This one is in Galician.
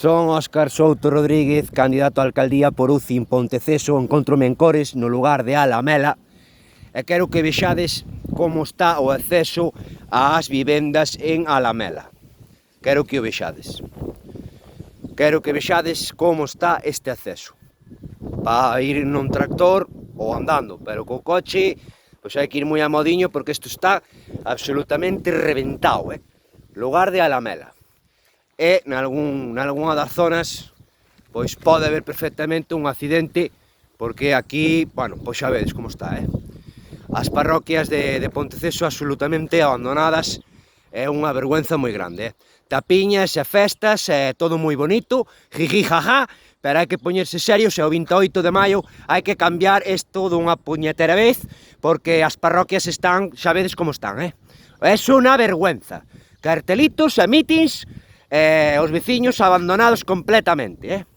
Son Óscar Souto Rodríguez, candidato á alcaldía por UCI en Ponteceso, encontro-me en Cores, no lugar de Alamela, e quero que vexades como está o acceso ás vivendas en Alamela. Quero que o vexades. Quero que vexades como está este acceso. Para ir nun tractor ou andando, pero co coche pois hai que ir moi a modiño porque isto está absolutamente reventado, Lugar de Alamela. E nalgúna das zonas pois pode haber perfectamente un accidente porque aquí, bueno, pois xa vedes como está, As parroquias de Ponteceso absolutamente abandonadas, é unha vergüenza moi grande, Tapiñas e festas, todo moi bonito, jiji jaja, pero hai que poñerse serios e o 28 de maio hai que cambiar isto dunha puñetera vez porque as parroquias están, xa vedes como están, É unha vergüenza. Cartelitos e mítins, os veciños abandonados completamente,